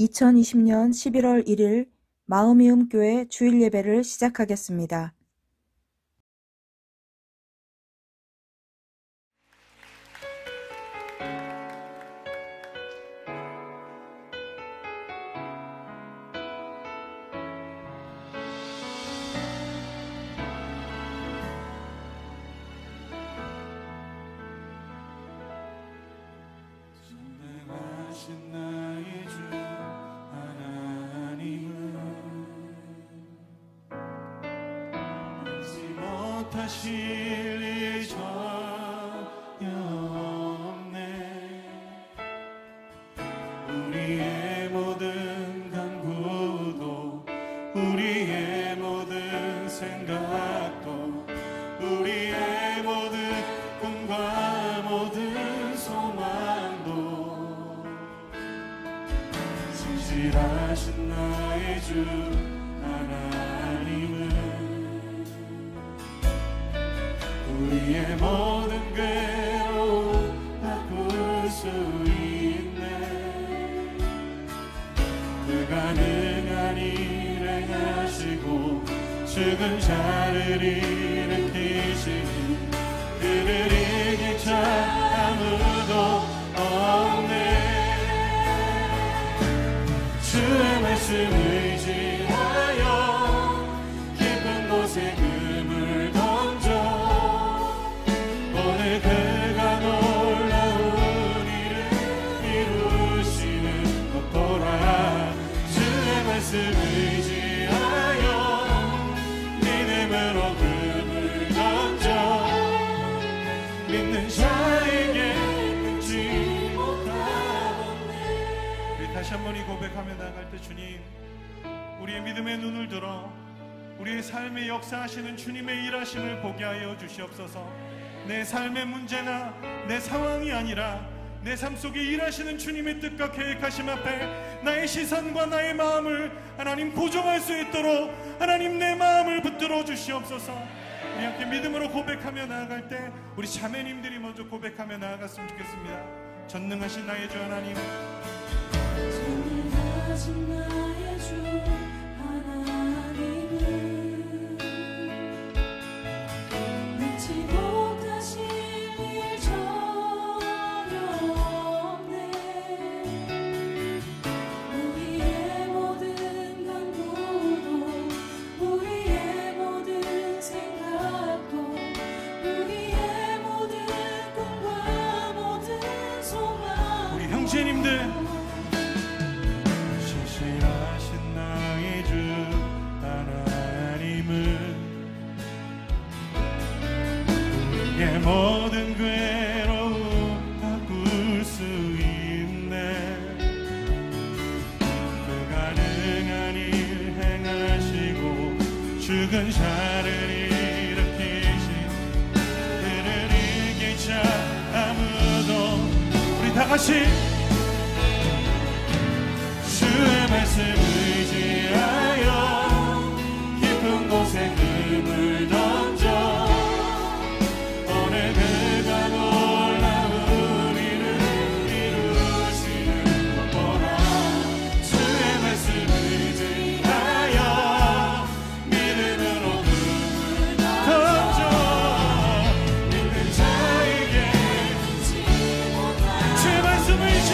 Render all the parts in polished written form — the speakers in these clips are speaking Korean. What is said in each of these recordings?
2020년 11월 1일 마음이음교회 주일 예배를 시작하겠습니다. 하실 일 전혀 없네. 우리의 모든 간구도 우리의 모든 생각도 우리의 모든 꿈과 모든 소망도 진실하신 나의 주 하나님은 우리의 모든 괴로움 바꿀 수 있네. 불가능한 일 행하시고 죽은 자를 일으키시니 그를 이길 자 아무도 없네. 주의 말씀 의지하여 깊은 곳에 금을 던져 오늘 그가 놀라운 일을 이루시는 것 보라. 주의 말씀 의지하여 믿음으로 금을 던져 믿는 자에게 끊지 못하겠네. 우리 다시 한번 이 고백하며 나아갈 때 주님, 우리의 믿음의 눈을 들어 우리의 삶에 역사하시는 주님의 일하심을 보게 하여 주시옵소서. 내 삶의 문제나 내 상황이 아니라 내 삶 속에 일하시는 주님의 뜻과 계획하심 앞에 나의 시선과 나의 마음을 하나님 고정할 수 있도록 하나님 내 마음을 붙들어 주시옵소서. 우리 함께 믿음으로 고백하며 나아갈 때 우리 자매님들이 먼저 고백하며 나아갔으면 좋겠습니다. 전능하신 나의 주 하나님, 전능하신 나의 주 하나님은 믿지 못하실 일 전혀 없네. 우리의 모든 간구도 우리의 모든 생각도 우리의 모든 꿈과 모든 소망. 우리 형제님들 신실하신 나의 주 하나님은 우리의 모든 괴로움 바꿀 수 있네. 불가능한 일 행하시고 죽은 자를 일으키신 그를 이길 자 아무도. 우리 다같이 주의 말씀 의지하여 깊은 곳에 금을 던져 오늘 그가 놀라운 일을 이루시는 것 보라. 주의 말씀 의지하여 믿음으로 금을 던져 믿는 자에게 주의 말씀 의지하여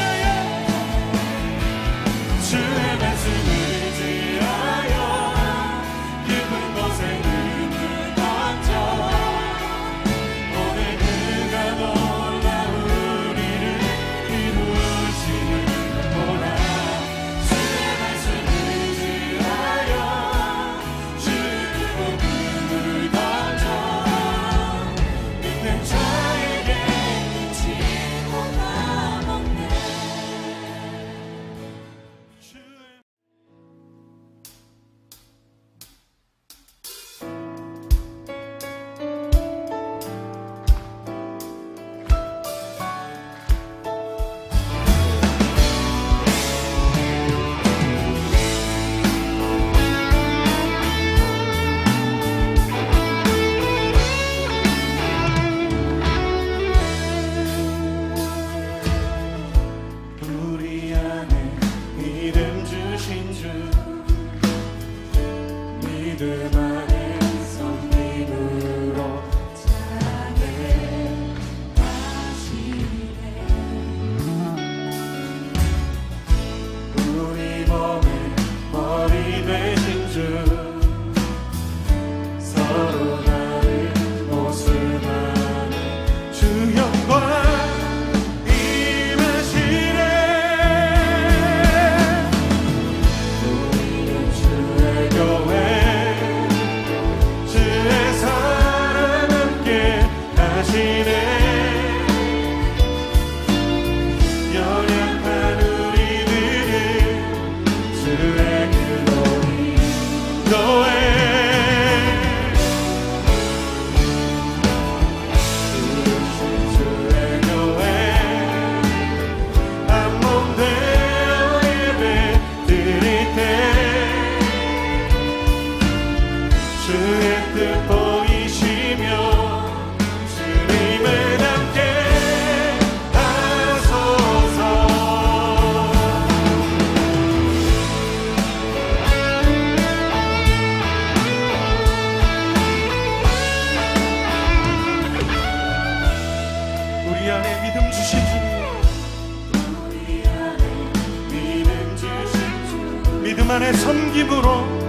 안에 섬김으로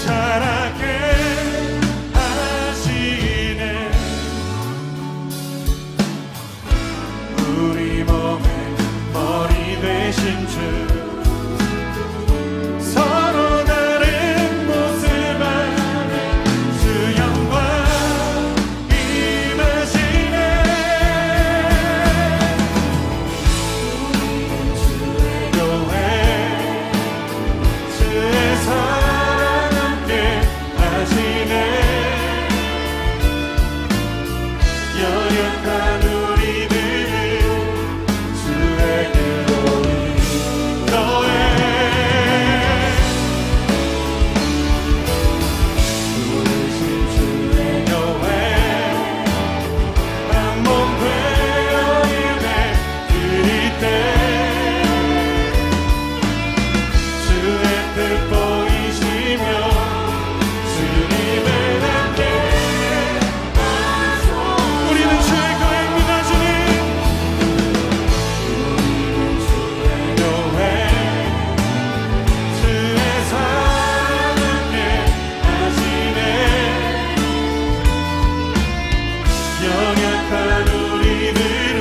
자라게 하시네. 우리 몸의 머리 되신 주, 서로 다른 모습 안에 주 영광 임하시네. 교회 주의 사랑 함께 하시네. 연약한 우리들을 주에게 너의 부르신 주의 교회 한 몸 되어 예배 드릴 때 주의 뜻 보이시며 주님을 함께 우리는 주의 교회입니다. 주님 교회 주의 사랑 함께 하시네. 연약한 우리들을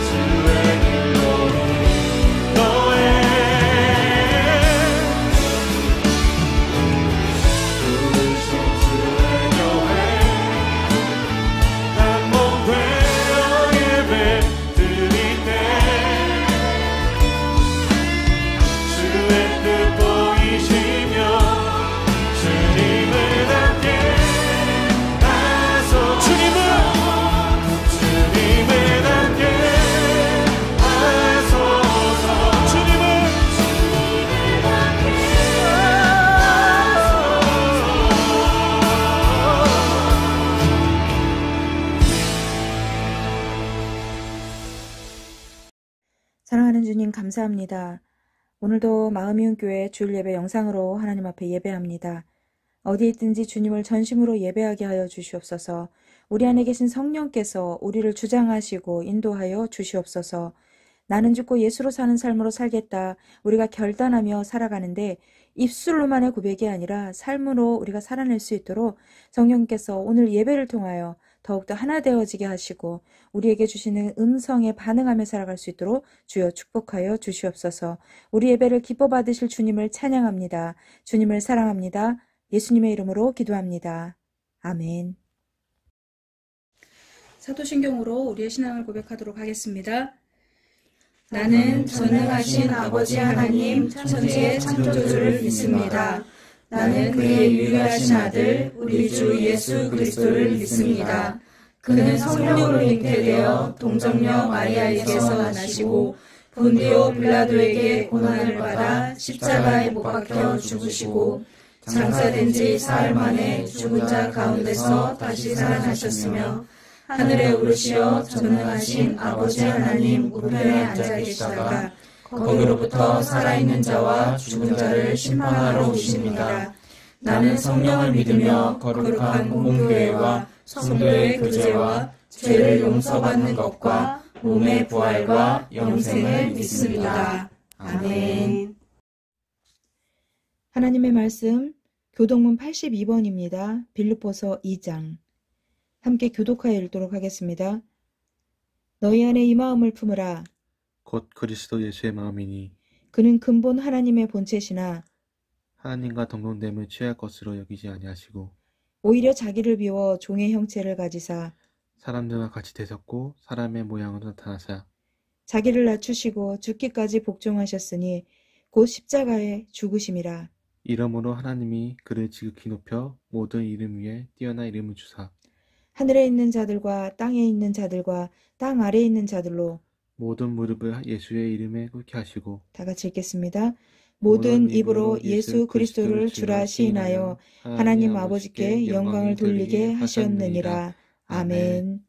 주의 길로 너의 부르신 주의 교회 한 몸 되어 예배 드릴 때 주의 뜻 보이시며 주님을 함께 하소. 주님을 함께 하소서. 주님을 함께 사랑하는 주님 감사합니다. 오늘도 마음이온 교회 주일 예배 영상으로 하나님 앞에 예배합니다. 어디에 있든지 주님을 전심으로 예배하게 하여 주시옵소서. 우리 안에 계신 성령께서 우리를 주장하시고 인도하여 주시옵소서. 나는 죽고 예수로 사는 삶으로 살겠다. 우리가 결단하며 살아가는데 입술로만의 고백이 아니라 삶으로 우리가 살아낼 수 있도록 성령께서 오늘 예배를 통하여 더욱더 하나 되어지게 하시고 우리에게 주시는 음성에 반응하며 살아갈 수 있도록 주여 축복하여 주시옵소서. 우리 예배를 기뻐 받으실 주님을 찬양합니다. 주님을 사랑합니다. 예수님의 이름으로 기도합니다. 아멘. 사도신경으로 우리의 신앙을 고백하도록 하겠습니다. 나는 전능하신 아버지 하나님 천지의 창조주를 믿습니다. 나는 그의 유일하신 아들 우리 주 예수 그리스도를 믿습니다. 그는 성령으로 잉태되어 동정녀 마리아에게서 나시고 본디오 빌라도에게 고난을 받아 십자가에 못 박혀 죽으시고 장사된 지 사흘 만에 죽은 자 가운데서 다시 살아나셨으며 하늘에 오르시어 전능하신 아버지 하나님 우편에 앉아 계시다가 거기로부터 살아있는 자와 죽은 자를 심판하러 오십니다. 나는 성령을 믿으며 거룩한 공교회와 성도의 교제와 죄를 용서받는 것과 몸의 부활과 영생을 믿습니다. 아멘. 하나님의 말씀 교동문 82번입니다. 빌립보서 2장. 함께 교독하여 읽도록 하겠습니다. 너희 안에 이 마음을 품으라. 곧 그리스도 예수의 마음이니 그는 근본 하나님의 본체시나 하나님과 동등됨을 취할 것으로 여기지 아니하시고 오히려 자기를 비워 종의 형체를 가지사 사람들과 같이 되셨고 사람의 모양으로 나타나사 자기를 낮추시고 죽기까지 복종하셨으니 곧 십자가에 죽으심이라. 이러므로 하나님이 그를 지극히 높여 모든 이름 위에 뛰어난 이름을 주사 하늘에 있는 자들과 땅에 있는 자들과 땅 아래에 있는 자들로 모든 무릎을 예수의 이름에 꿇게 하시고 다 같이 읽겠습니다. 모든 입으로 예수 그리스도를 주라 시인하여 하나님 아버지께 영광을 돌리게 하셨느니라. 아멘.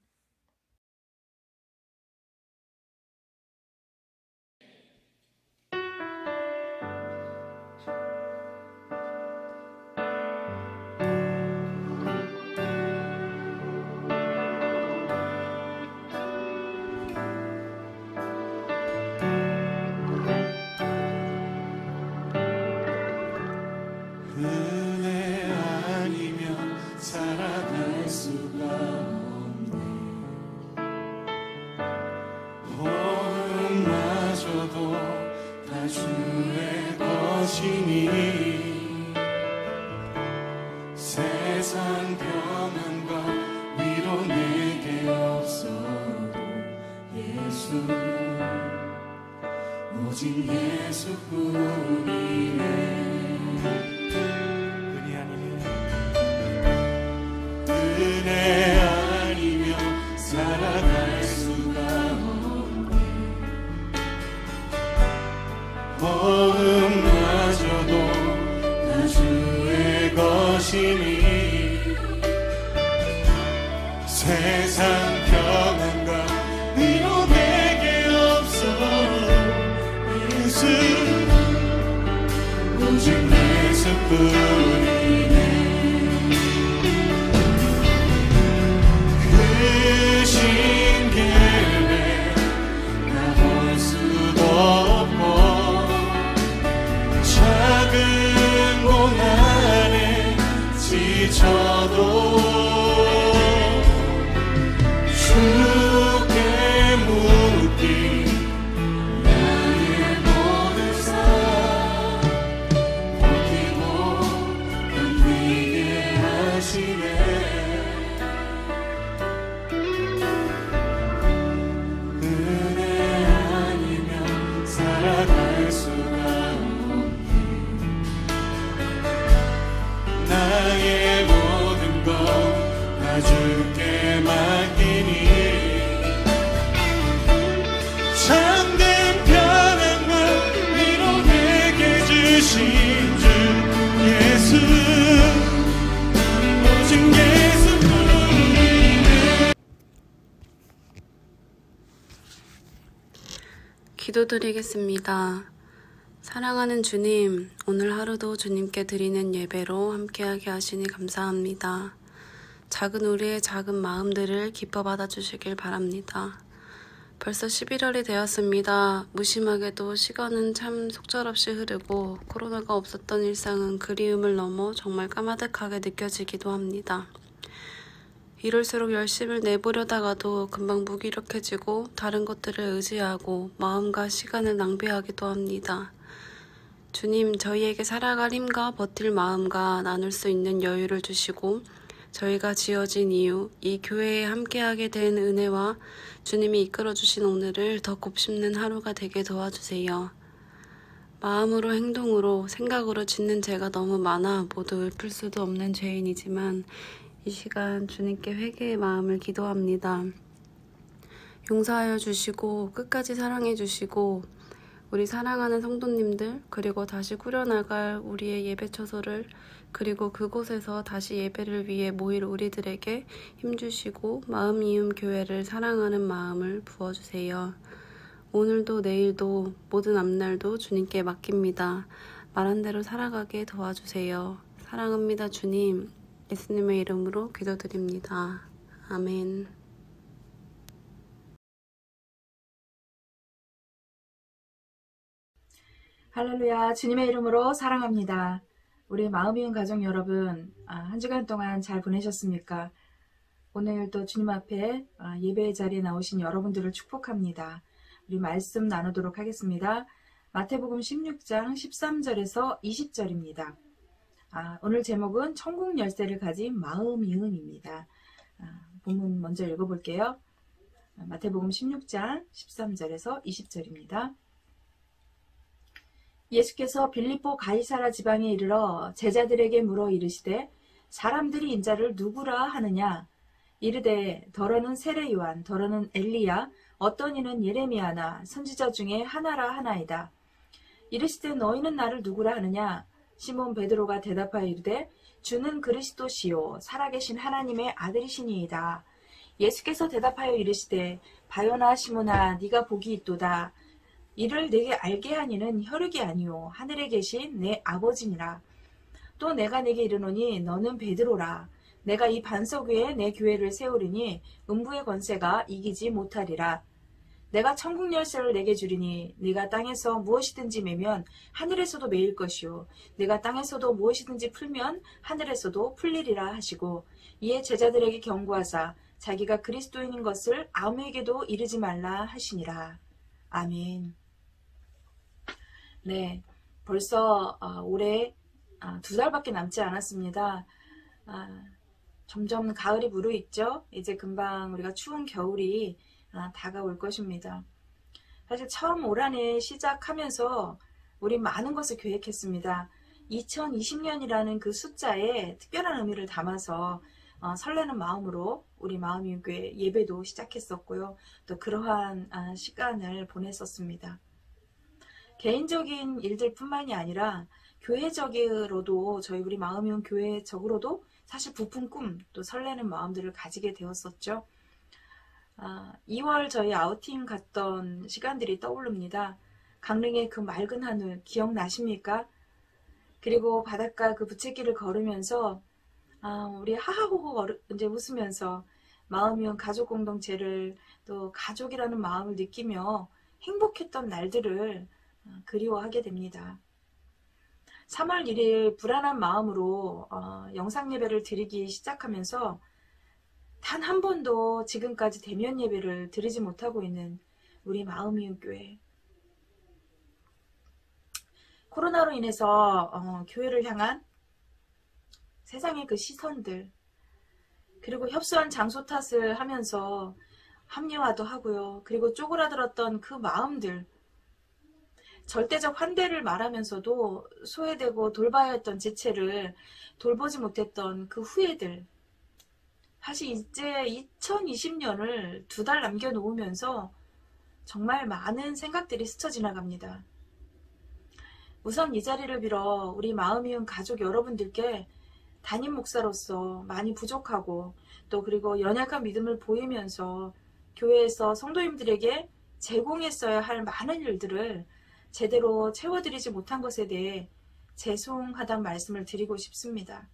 저도 다 주의 것이니 세상 평안과 위로 내게 없어도 예수 오직 예수뿐이네. 은혜 아니면 살아갈 수가 없네. 마저도 다 주의 것이니 세상 평안과 위로 내게 없어 예수 오직 예수뿐이네. 그 신기를 나 볼 수도 없고 작은 고난에 지쳐도 주께 묻기 나의 모든 삶 버티고 견디게 하시네. 은혜 아니면 살아갈 수가 나의 모든 것 다 주께 맡기니 참된 평안과 위로 내게 주신 주 예수 오직 예수뿐이네. 기도드리겠습니다. 사랑하는 주님, 오늘 하루도 주님께 드리는 예배로 함께하게 하시니 감사합니다. 작은 우리의 작은 마음들을 기뻐 받아주시길 바랍니다. 벌써 11월이 되었습니다. 무심하게도 시간은 참 속절없이 흐르고 코로나가 없었던 일상은 그리움을 넘어 정말 까마득하게 느껴지기도 합니다. 이럴수록 열심을 내보려다가도 금방 무기력해지고 다른 것들을 의지하고 마음과 시간을 낭비하기도 합니다. 주님, 저희에게 살아갈 힘과 버틸 마음과 나눌 수 있는 여유를 주시고 저희가 지어진 이유, 이 교회에 함께하게 된 은혜와 주님이 이끌어주신 오늘을 더 곱씹는 하루가 되게 도와주세요. 마음으로 행동으로 생각으로 짓는 죄가 너무 많아 모두 읊을 수도 없는 죄인이지만 이 시간 주님께 회개의 마음을 기도합니다. 용서하여 주시고 끝까지 사랑해 주시고 우리 사랑하는 성도님들 그리고 다시 꾸려나갈 우리의 예배처소를 그리고 그곳에서 다시 예배를 위해 모일 우리들에게 힘주시고 마음 이음 교회를 사랑하는 마음을 부어주세요. 오늘도 내일도 모든 앞날도 주님께 맡깁니다. 말한 대로 살아가게 도와주세요. 사랑합니다 주님. 예수님의 이름으로 기도드립니다. 아멘. 할렐루야. 주님의 이름으로 사랑합니다. 우리 마음이은 가족 여러분, 한 주간 동안 잘 보내셨습니까? 오늘도 주님 앞에 예배의 자리에 나오신 여러분들을 축복합니다. 우리 말씀 나누도록 하겠습니다. 마태복음 16장 13절에서 20절입니다. 오늘 제목은 천국 열쇠를 가진 마음이음입니다. 본문 먼저 읽어볼게요. 마태복음 16장 13절에서 20절입니다. 예수께서 빌립보 가이사라 지방에 이르러 제자들에게 물어 이르시되 사람들이 인자를 누구라 하느냐? 이르되 더러는 세례 요한, 더러는 엘리야, 어떤 이는 예레미야나 선지자 중에 하나라 하나이다. 이르시되 너희는 나를 누구라 하느냐? 시몬 베드로가 대답하여 이르되 주는 그리스도시요 살아계신 하나님의 아들이시니이다. 예수께서 대답하여 이르시되 바요나 시몬아 네가 복이 있도다. 이를 내게 알게 하니는 혈육이 아니요 하늘에 계신 내 아버지니라. 또 내가 네게 이르노니 너는 베드로라. 내가 이 반석 위에 내 교회를 세우리니 음부의 권세가 이기지 못하리라. 내가 천국 열쇠를 내게 주리니 네가 땅에서 무엇이든지 매면 하늘에서도 매일 것이요 네가 땅에서도 무엇이든지 풀면 하늘에서도 풀리리라 하시고 이에 제자들에게 경고하사 자기가 그리스도인인 것을 아무에게도 이르지 말라 하시니라. 아멘. 네, 벌써 올해 2달밖에 남지 않았습니다. 점점 가을이 무르익죠. 이제 금방 우리가 추운 겨울이 다가올 것입니다. 사실 처음 올 한 해 시작하면서 우리 많은 것을 계획했습니다. 2020년이라는 그 숫자에 특별한 의미를 담아서 설레는 마음으로 우리 마음이교회 예배도 시작했었고요. 또 그러한 시간을 보냈었습니다. 개인적인 일들 뿐만이 아니라 교회적으로도 저희 우리 마음이온 교회적으로도 사실 부푼 꿈 또 설레는 마음들을 가지게 되었었죠. 2월 저희 아우팅 갔던 시간들이 떠오릅니다. 강릉의 그 맑은 하늘 기억나십니까? 그리고 바닷가 그 부채길을 걸으면서 우리 하하호호 이제 웃으면서 마음이온 가족 공동체를 또 가족이라는 마음을 느끼며 행복했던 날들을 그리워하게 됩니다. 3월 1일 불안한 마음으로 영상 예배를 드리기 시작하면서 단 한 번도 지금까지 대면 예배를 드리지 못하고 있는 우리 마음이온 교회. 코로나로 인해서 교회를 향한 세상의 그 시선들, 그리고 협소한 장소 탓을 하면서 합리화도 하고요. 그리고 쪼그라들었던 그 마음들, 절대적 환대를 말하면서도 소외되고 돌봐야 했던 지체를 돌보지 못했던 그 후회들. 사실 이제 2020년을 2달 남겨놓으면서 정말 많은 생각들이 스쳐 지나갑니다. 우선 이 자리를 빌어 우리 마음이온 가족 여러분들께 담임 목사로서 많이 부족하고 또 그리고 연약한 믿음을 보이면서 교회에서 성도님들에게 제공했어야 할 많은 일들을 제대로 채워드리지 못한 것에 대해 죄송하다는 말씀을 드리고 싶습니다.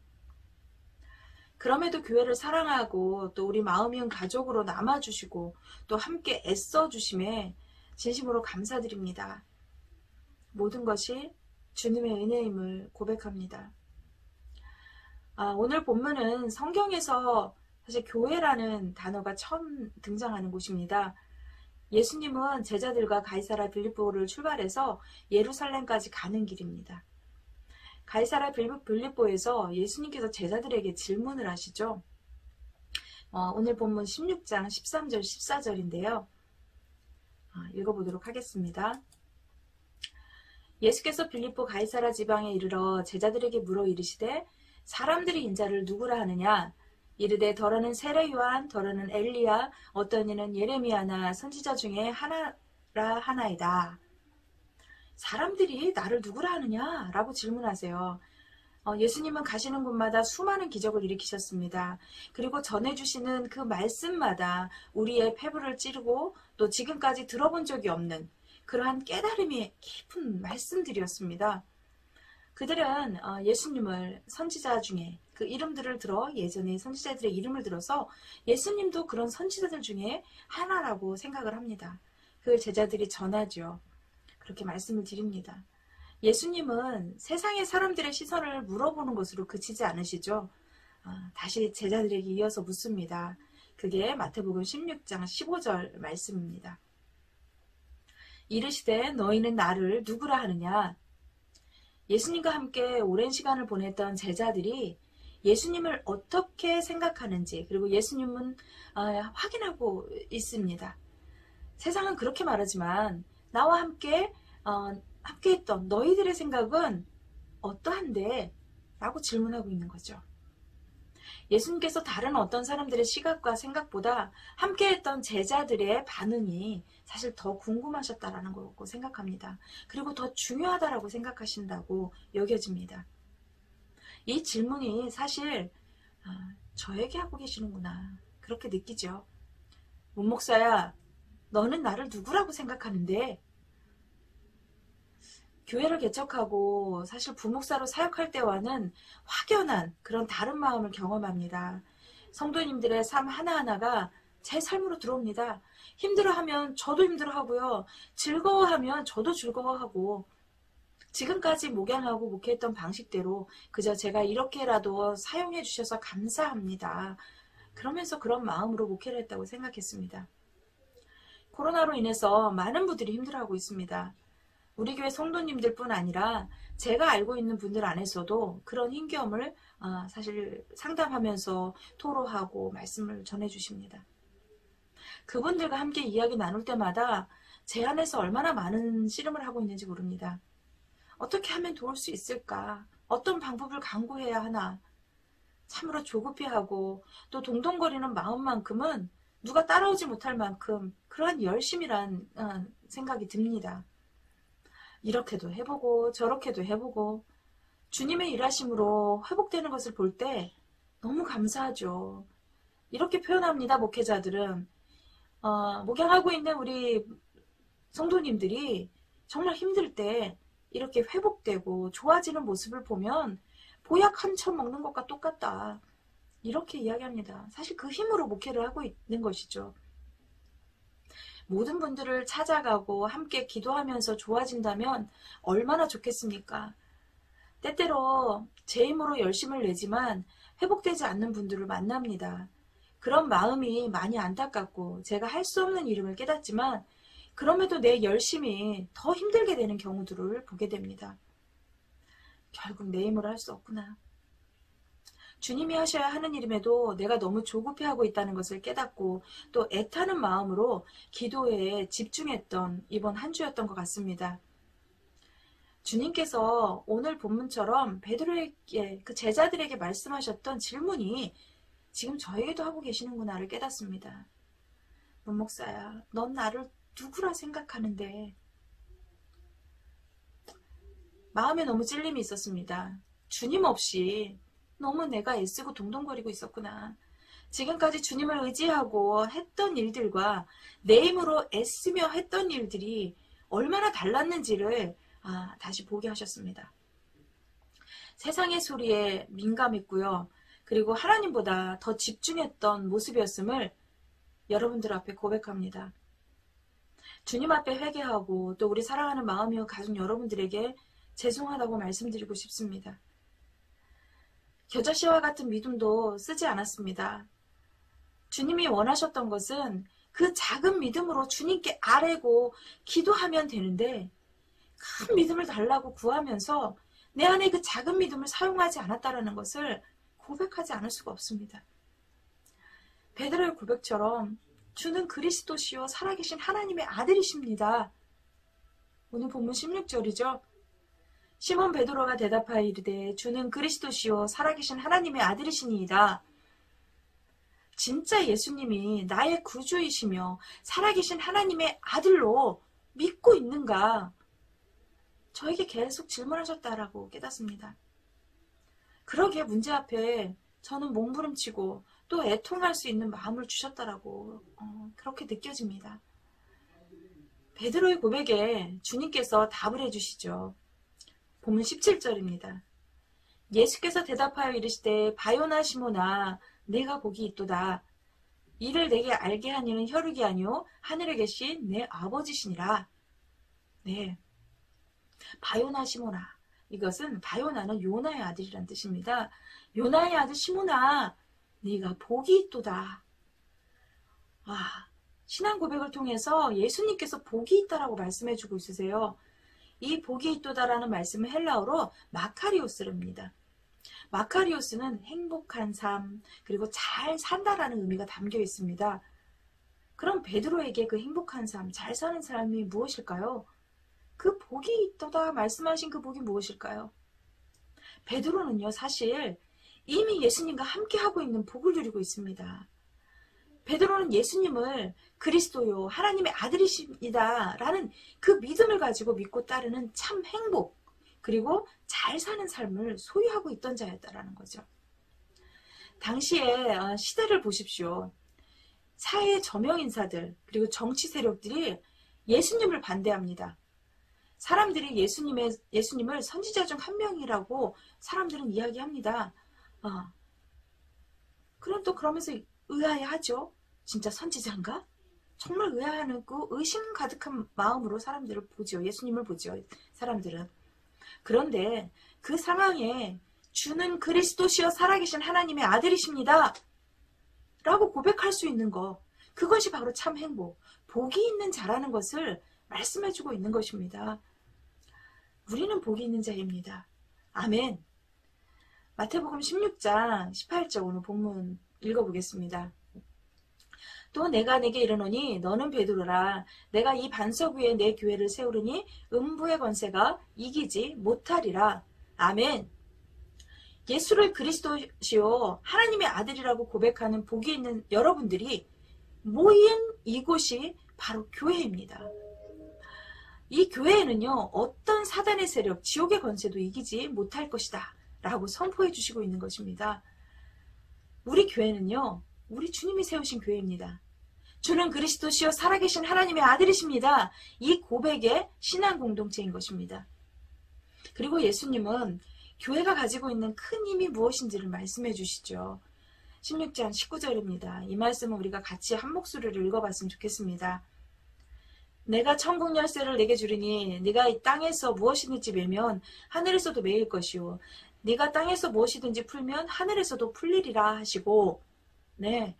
그럼에도 교회를 사랑하고 또 우리 마음이온 가족으로 남아주시고 또 함께 애써주심에 진심으로 감사드립니다. 모든 것이 주님의 은혜임을 고백합니다. 오늘 본문은 성경에서 사실 교회라는 단어가 처음 등장하는 곳입니다. 예수님은 제자들과 가이사랴 빌립보를 출발해서 예루살렘까지 가는 길입니다. 가이사랴 빌립보에서 예수님께서 제자들에게 질문을 하시죠. 오늘 본문 16장 13절 14절인데요. 읽어보도록 하겠습니다. 예수께서 빌립보 가이사랴 지방에 이르러 제자들에게 물어 이르시되 사람들이 인자를 누구라 하느냐? 이르되 더러는 세례 요한, 더러는 엘리야, 어떤 이는 예레미야나 선지자 중에 하나라 하나이다. 사람들이 나를 누구라 하느냐? 라고 질문하세요. 예수님은 가시는 곳마다 수많은 기적을 일으키셨습니다. 그리고 전해주시는 그 말씀마다 우리의 폐부를 찌르고 또 지금까지 들어본 적이 없는 그러한 깨달음이 깊은 말씀들이었습니다. 그들은 예수님을 선지자 중에 그 이름들을 들어 예전에 선지자들의 이름을 들어서 예수님도 그런 선지자들 중에 하나라고 생각을 합니다. 그걸 제자들이 전하죠. 그렇게 말씀을 드립니다. 예수님은 세상의 사람들의 시선을 물어보는 것으로 그치지 않으시죠. 다시 제자들에게 이어서 묻습니다. 그게 마태복음 16장 15절 말씀입니다. 이르시되 너희는 나를 누구라 하느냐? 예수님과 함께 오랜 시간을 보냈던 제자들이 예수님을 어떻게 생각하는지 그리고 예수님은 확인하고 있습니다. 세상은 그렇게 말하지만 나와 함께 함께했던 너희들의 생각은 어떠한데? 라고 질문하고 있는 거죠. 예수님께서 다른 어떤 사람들의 시각과 생각보다 함께했던 제자들의 반응이 사실 더 궁금하셨다라는 거고 생각합니다. 그리고 더 중요하다라고 생각하신다고 여겨집니다. 이 질문이 사실 저에게 하고 계시는구나 그렇게 느끼죠. 문목사야, 너는 나를 누구라고 생각하는데? 교회를 개척하고 사실 부목사로 사역할 때와는 확연한 그런 다른 마음을 경험합니다. 성도님들의 삶 하나하나가 제 삶으로 들어옵니다. 힘들어하면 저도 힘들어하고요. 즐거워하면 저도 즐거워하고 지금까지 목양하고 목회했던 방식대로 그저 제가 이렇게라도 사용해 주셔서 감사합니다. 그러면서 그런 마음으로 목회를 했다고 생각했습니다. 코로나로 인해서 많은 분들이 힘들어하고 있습니다. 우리 교회 성도님들 뿐 아니라 제가 알고 있는 분들 안에서도 그런 힘겨움을 사실 상담하면서 토로하고 말씀을 전해주십니다. 그분들과 함께 이야기 나눌 때마다 제 안에서 얼마나 많은 씨름을 하고 있는지 모릅니다. 어떻게 하면 도울 수 있을까? 어떤 방법을 강구해야 하나? 참으로 조급해하고 또 동동거리는 마음만큼은 누가 따라오지 못할 만큼 그러한 열심이란 생각이 듭니다. 이렇게도 해보고 저렇게도 해보고 주님의 일하심으로 회복되는 것을 볼 때 너무 감사하죠. 이렇게 표현합니다. 목회자들은 목양하고 있는 우리 성도님들이 정말 힘들 때 이렇게 회복되고 좋아지는 모습을 보면 보약 한 첩 먹는 것과 똑같다. 이렇게 이야기합니다. 사실 그 힘으로 목회를 하고 있는 것이죠. 모든 분들을 찾아가고 함께 기도하면서 좋아진다면 얼마나 좋겠습니까? 때때로 제 힘으로 열심을 내지만 회복되지 않는 분들을 만납니다. 그런 마음이 많이 안타깝고 제가 할 수 없는 일임을 깨닫지만 그럼에도 내 열심이 더 힘들게 되는 경우들을 보게 됩니다. 결국 내 힘으로 할 수 없구나. 주님이 하셔야 하는 일임에도 내가 너무 조급해하고 있다는 것을 깨닫고 또 애타는 마음으로 기도에 집중했던 이번 한 주였던 것 같습니다. 주님께서 오늘 본문처럼 베드로에게 그 제자들에게 말씀하셨던 질문이 지금 저에게도 하고 계시는구나를 깨닫습니다. 문목사야, 넌 나를 누구라 생각하는데? 마음에 너무 찔림이 있었습니다. 주님 없이 너무 내가 애쓰고 동동거리고 있었구나. 지금까지 주님을 의지하고 했던 일들과 내 힘으로 애쓰며 했던 일들이 얼마나 달랐는지를 다시 보게 하셨습니다. 세상의 소리에 민감했고요. 그리고 하나님보다 더 집중했던 모습이었음을 여러분들 앞에 고백합니다. 주님 앞에 회개하고 또 우리 사랑하는 마음이여 가족 여러분들에게 죄송하다고 말씀드리고 싶습니다. 겨자씨와 같은 믿음도 쓰지 않았습니다. 주님이 원하셨던 것은 그 작은 믿음으로 주님께 아뢰고 기도하면 되는데 큰 믿음을 달라고 구하면서 내 안에 그 작은 믿음을 사용하지 않았다는 것을 고백하지 않을 수가 없습니다. 베드로의 고백처럼 주는 그리스도시요 살아계신 하나님의 아들이십니다. 오늘 본문 16절이죠. 시몬 베드로가 대답하여 이르되 주는 그리스도시요 살아계신 하나님의 아들이시니이다. 진짜 예수님이 나의 구주이시며 살아계신 하나님의 아들로 믿고 있는가? 저에게 계속 질문하셨다라고 깨닫습니다. 그러기에 문제 앞에 저는 몸부림치고 또 애통할 수 있는 마음을 주셨다라고 그렇게 느껴집니다. 베드로의 고백에 주님께서 답을 해주시죠. 본문 17절입니다. 예수께서 대답하여 이르시되 바요나 시모나 내가 복이 있도다. 이를 내게 알게 한 이는 혈육이 아니요 하늘에 계신 내 아버지시니라. 네, 바요나 시모나. 이것은 바요나는 요나의 아들이란 뜻입니다. 요나의 아들 시모나 네가 복이 있도다. 신앙 고백을 통해서 예수님께서 복이 있다라고 말씀해주고 있으세요. 이 복이 있도다라는 말씀은 헬라어로 마카리오스랍니다. 마카리오스는 행복한 삶, 그리고 잘 산다라는 의미가 담겨 있습니다. 그럼 베드로에게 그 행복한 삶, 잘 사는 삶이 무엇일까요? 그 복이 있도다 말씀하신 그 복이 무엇일까요? 베드로는요, 사실 이미 예수님과 함께하고 있는 복을 누리고 있습니다. 베드로는 예수님을 그리스도요 하나님의 아들이십니다 라는 그 믿음을 가지고 믿고 따르는 참 행복 그리고 잘 사는 삶을 소유하고 있던 자였다라는 거죠. 당시에 시대를 보십시오. 사회의 저명 인사들 그리고 정치 세력들이 예수님을 반대합니다. 사람들이 예수님을 선지자 중 한 명이라고 사람들은 이야기합니다. 그럼 또 그러면서 의아해하죠. 진짜 선지자인가? 정말 의아해하는 그 의심 가득한 마음으로 사람들을 보죠. 예수님을 보죠. 사람들은. 그런데 그 상황에 주는 그리스도시여 살아계신 하나님의 아들이십니다. 라고 고백할 수 있는 것. 그것이 바로 참 행복. 복이 있는 자라는 것을 말씀해주고 있는 것입니다. 우리는 복이 있는 자입니다. 아멘. 마태복음 16장 18절 오늘 본문 읽어보겠습니다. 또 내가 네게 이르노니 너는 베드로라. 내가 이 반석 위에 내 교회를 세우리니 음부의 권세가 이기지 못하리라. 아멘. 예수를 그리스도시요 하나님의 아들이라고 고백하는 복이 있는 여러분들이 모인 이곳이 바로 교회입니다. 이 교회에는요, 어떤 사단의 세력, 지옥의 권세도 이기지 못할 것이다 라고 선포해 주시고 있는 것입니다. 우리 교회는요, 우리 주님이 세우신 교회입니다. 주는 그리스도시요 살아계신 하나님의 아들이십니다. 이 고백의 신앙 공동체인 것입니다. 그리고 예수님은 교회가 가지고 있는 큰 힘이 무엇인지를 말씀해 주시죠. 16장 19절입니다. 이 말씀은 우리가 같이 한 목소리를 읽어봤으면 좋겠습니다. 내가 천국 열쇠를 내게 주리니 네가 이 땅에서 무엇이든지 매면 하늘에서도 매일 것이요 네가 땅에서 무엇이든지 풀면 하늘에서도 풀리리라 하시고, 네,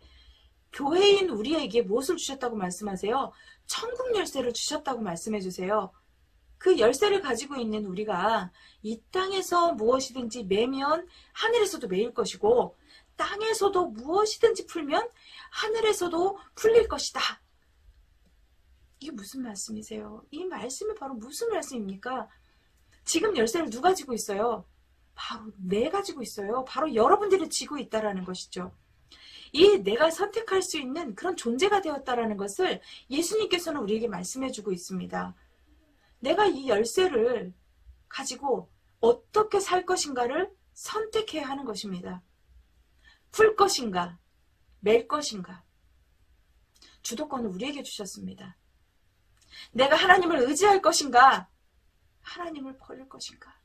교회인 우리에게 무엇을 주셨다고 말씀하세요? 천국 열쇠를 주셨다고 말씀해 주세요. 그 열쇠를 가지고 있는 우리가 이 땅에서 무엇이든지 매면 하늘에서도 매일 것이고 땅에서도 무엇이든지 풀면 하늘에서도 풀릴 것이다. 이게 무슨 말씀이세요? 이 말씀이 바로 무슨 말씀입니까? 지금 열쇠를 누가 쥐고 있어요? 바로 내가 가지고 있어요. 바로 여러분들이 쥐고 있다라는 것이죠. 이 내가 선택할 수 있는 그런 존재가 되었다라는 것을 예수님께서는 우리에게 말씀해주고 있습니다. 내가 이 열쇠를 가지고 어떻게 살 것인가를 선택해야 하는 것입니다. 풀 것인가, 맬 것인가. 주도권을 우리에게 주셨습니다. 내가 하나님을 의지할 것인가, 하나님을 버릴 것인가.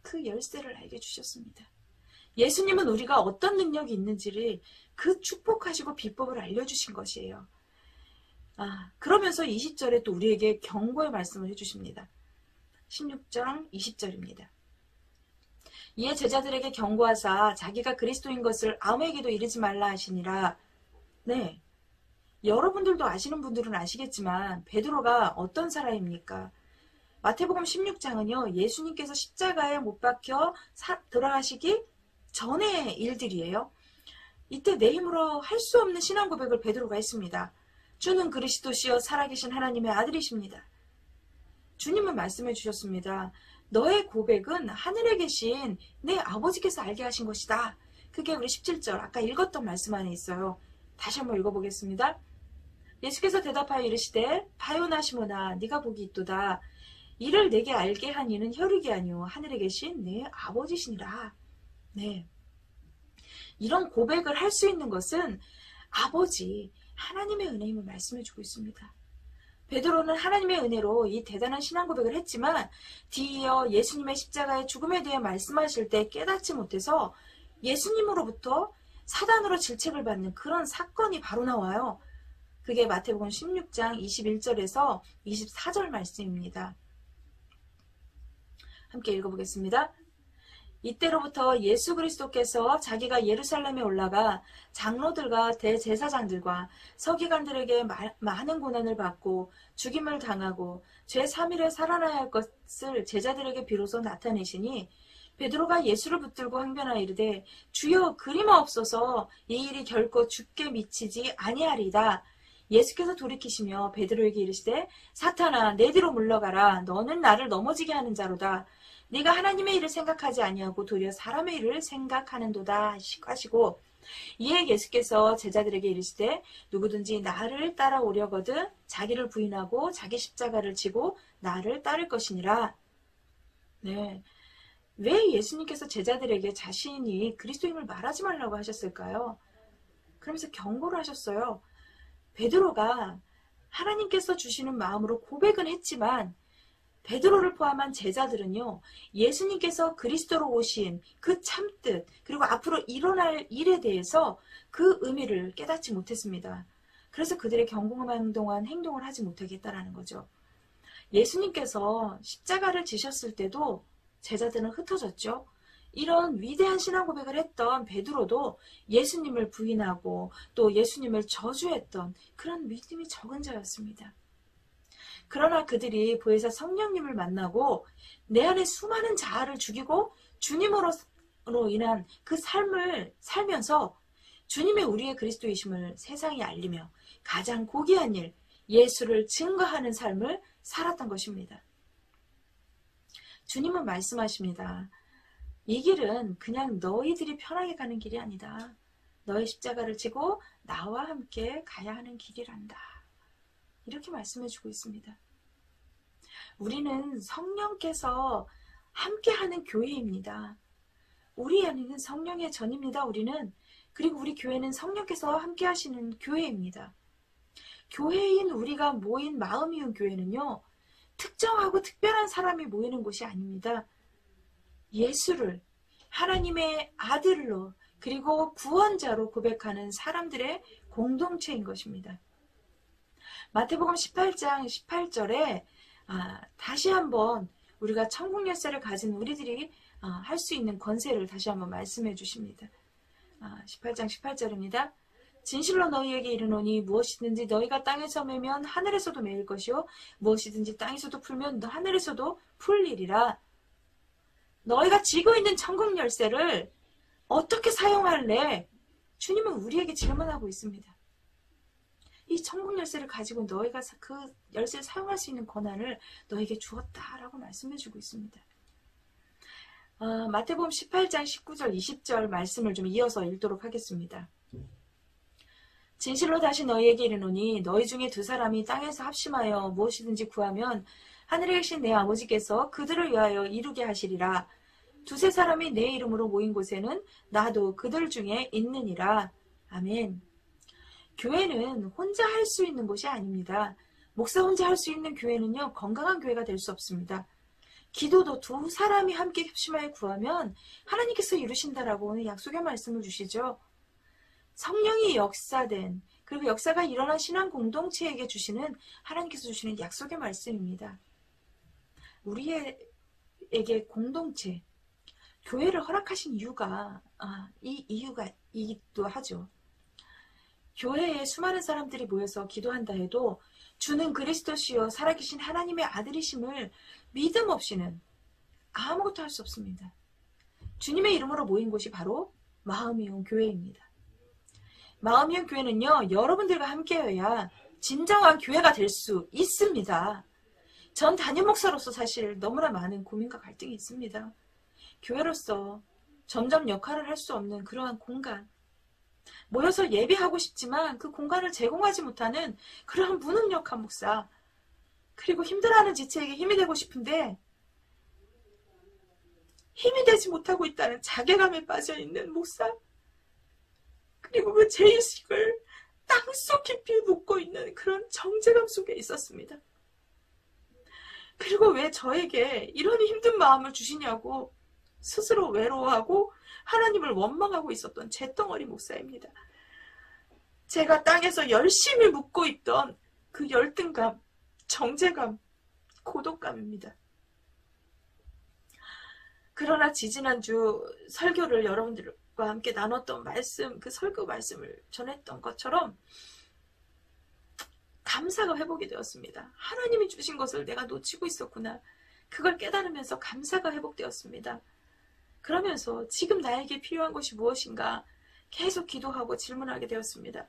그 열쇠를 알게 주셨습니다. 예수님은 우리가 어떤 능력이 있는지를 그 축복하시고 비법을 알려주신 것이에요. 그러면서 20절에 또 우리에게 경고의 말씀을 해주십니다. 16장 20절입니다. 이에 제자들에게 경고하사 자기가 그리스도인 것을 아무에게도 이르지 말라 하시니라. 네, 여러분들도 아시는 분들은 아시겠지만 베드로가 어떤 사람입니까? 마태복음 16장은요. 예수님께서 십자가에 못 박혀 돌아가시기 전의 일들이에요. 이때 내 힘으로 할 수 없는 신앙 고백을 베드로가 했습니다. 주는 그리스도시여 살아계신 하나님의 아들이십니다. 주님은 말씀해 주셨습니다. 너의 고백은 하늘에 계신 내 아버지께서 알게 하신 것이다. 그게 우리 17절 아까 읽었던 말씀 안에 있어요. 다시 한번 읽어보겠습니다. 예수께서 대답하여 이르시되 바요나 시모나 네가 복이 있도다. 이를 내게 알게 한 이는 혈육이 아니오 하늘에 계신 내 아버지시니라. 네, 이런 고백을 할 수 있는 것은 아버지 하나님의 은혜임을 말씀해주고 있습니다. 베드로는 하나님의 은혜로 이 대단한 신앙 고백을 했지만 뒤이어 예수님의 십자가의 죽음에 대해 말씀하실 때 깨닫지 못해서 예수님으로부터 사단으로 질책을 받는 그런 사건이 바로 나와요. 그게 마태복음 16장 21절에서 24절 말씀입니다. 함께 읽어보겠습니다. 이때로부터 예수 그리스도께서 자기가 예루살렘에 올라가 장로들과 대제사장들과 서기관들에게 많은 고난을 받고 죽임을 당하고 제3일에 살아나야 할 것을 제자들에게 비로소 나타내시니 베드로가 예수를 붙들고 항변하여 이르되 주여 그리마옵소서 이 일이 결코 죽게 미치지 아니하리이다. 예수께서 돌이키시며 베드로에게 이르시되 사탄아 내 뒤로 물러가라. 너는 나를 넘어지게 하는 자로다. 네가 하나님의 일을 생각하지 아니하고 도리어 사람의 일을 생각하는도다 하시고 이에 예수께서 제자들에게 이르시되 누구든지 나를 따라오려거든 자기를 부인하고 자기 십자가를 지고 나를 따를 것이니라. 네, 왜 예수님께서 제자들에게 자신이 그리스도임을 말하지 말라고 하셨을까요? 그러면서 경고를 하셨어요. 베드로가 하나님께서 주시는 마음으로 고백은 했지만 베드로를 포함한 제자들은요. 예수님께서 그리스도로 오신 그 참뜻 그리고 앞으로 일어날 일에 대해서 그 의미를 깨닫지 못했습니다. 그래서 그들의 경고망동한 행동을 하지 못하겠다라는 거죠. 예수님께서 십자가를 지셨을 때도 제자들은 흩어졌죠. 이런 위대한 신앙 고백을 했던 베드로도 예수님을 부인하고 또 예수님을 저주했던 그런 믿음이 적은 자였습니다. 그러나 그들이 보혜사 성령님을 만나고 내 안에 수많은 자아를 죽이고 주님으로 인한 그 삶을 살면서 주님의 우리의 그리스도이심을 세상에 알리며 가장 고귀한 일, 예수를 증거하는 삶을 살았던 것입니다. 주님은 말씀하십니다. 이 길은 그냥 너희들이 편하게 가는 길이 아니다. 너의 십자가를 지고 나와 함께 가야 하는 길이란다. 이렇게 말씀해주고 있습니다. 우리는 성령께서 함께하는 교회입니다. 우리 안에는 성령의 전입니다. 우리는. 그리고 우리 교회는 성령께서 함께하시는 교회입니다. 교회인 우리가 모인 마음이운 교회는요, 특정하고 특별한 사람이 모이는 곳이 아닙니다. 예수를 하나님의 아들로 그리고 구원자로 고백하는 사람들의 공동체인 것입니다. 마태복음 18장 18절에 다시 한번 우리가 천국 열쇠를 가진 우리들이 할 수 있는 권세를 다시 한번 말씀해 주십니다. 18장 18절입니다. 진실로 너희에게 이르노니 무엇이든지 너희가 땅에서 매면 하늘에서도 매일 것이요 무엇이든지 땅에서도 풀면 하늘에서도 풀리리라. 너희가 쥐고 있는 천국 열쇠를 어떻게 사용할래? 주님은 우리에게 질문하고 있습니다. 이 천국 열쇠를 가지고 너희가 그 열쇠를 사용할 수 있는 권한을 너에게 주었다라고 말씀해주고 있습니다. 마태복음 18장 19절 20절 말씀을 좀 이어서 읽도록 하겠습니다. 진실로 다시 너희에게 이르노니 너희 중에 두 사람이 땅에서 합심하여 무엇이든지 구하면 하늘에 계신 내 아버지께서 그들을 위하여 이루게 하시리라. 두세 사람이 내 이름으로 모인 곳에는 나도 그들 중에 있느니라. 아멘. 교회는 혼자 할 수 있는 곳이 아닙니다. 목사 혼자 할 수 있는 교회는요, 건강한 교회가 될 수 없습니다. 기도도 두 사람이 함께 협심하여 구하면 하나님께서 이루신다라고 오늘 약속의 말씀을 주시죠. 성령이 역사된, 그리고 역사가 일어난 신앙 공동체에게 주시는 하나님께서 주시는 약속의 말씀입니다. 우리에게 공동체, 교회를 허락하신 이유가 이 이유가이기도 하죠. 교회에 수많은 사람들이 모여서 기도한다 해도 주는 그리스도시요 살아계신 하나님의 아들이심을 믿음 없이는 아무것도 할 수 없습니다. 주님의 이름으로 모인 곳이 바로 마음이온 교회입니다. 마음이온 교회는요, 여러분들과 함께여야 진정한 교회가 될 수 있습니다. 전 담임 목사로서 사실 너무나 많은 고민과 갈등이 있습니다. 교회로서 점점 역할을 할 수 없는 그러한 공간, 모여서 예배하고 싶지만 그 공간을 제공하지 못하는 그러한 무능력한 목사, 그리고 힘들어하는 지체에게 힘이 되고 싶은데 힘이 되지 못하고 있다는 자괴감에 빠져있는 목사, 그리고 그 죄의식을 땅속 깊이 묻고 있는 그런 정죄감 속에 있었습니다. 그리고 왜 저에게 이런 힘든 마음을 주시냐고 스스로 외로워하고 하나님을 원망하고 있었던 재덩어리 목사입니다. 제가 땅에서 열심히 묻고 있던 그 열등감, 정죄감, 고독감입니다. 그러나 지지난주 설교를 여러분들과 함께 나눴던 말씀, 그 설교 말씀을 전했던 것처럼 감사가 회복이 되었습니다. 하나님이 주신 것을 내가 놓치고 있었구나. 그걸 깨달으면서 감사가 회복되었습니다. 그러면서 지금 나에게 필요한 것이 무엇인가 계속 기도하고 질문하게 되었습니다.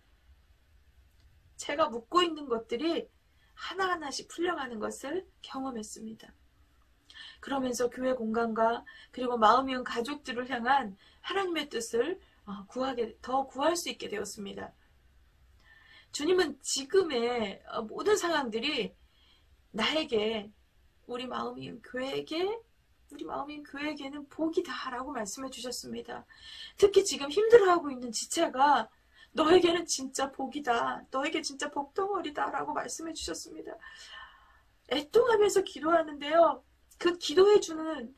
제가 묻고 있는 것들이 하나하나씩 풀려가는 것을 경험했습니다. 그러면서 교회 공간과 그리고 마음이온 가족들을 향한 하나님의 뜻을 더 구할 수 있게 되었습니다. 주님은 지금의 모든 상황들이 나에게, 우리 마음이온 교회에게는 복이다라고 말씀해 주셨습니다. 특히 지금 힘들어하고 있는 지체가 너에게는 진짜 복이다. 너에게 진짜 복덩어리다라고 말씀해 주셨습니다. 애통하면서 기도하는데요. 그 기도해 주는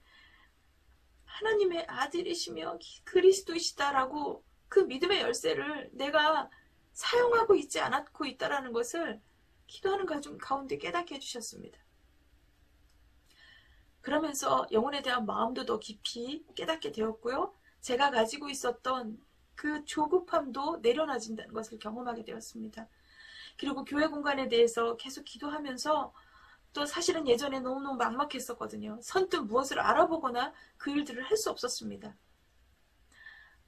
하나님의 아들이시며 그리스도이시다라고 그 믿음의 열쇠를 내가 사용하고 있지 않고 있다라는 것을 기도하는 가운데 깨닫게 해주셨습니다. 그러면서 영혼에 대한 마음도 더 깊이 깨닫게 되었고요. 제가 가지고 있었던 그 조급함도 내려놔진다는 것을 경험하게 되었습니다. 그리고 교회 공간에 대해서 계속 기도하면서 또 사실은 예전에 너무너무 막막했었거든요. 선뜻 무엇을 알아보거나 그 일들을 할 수 없었습니다.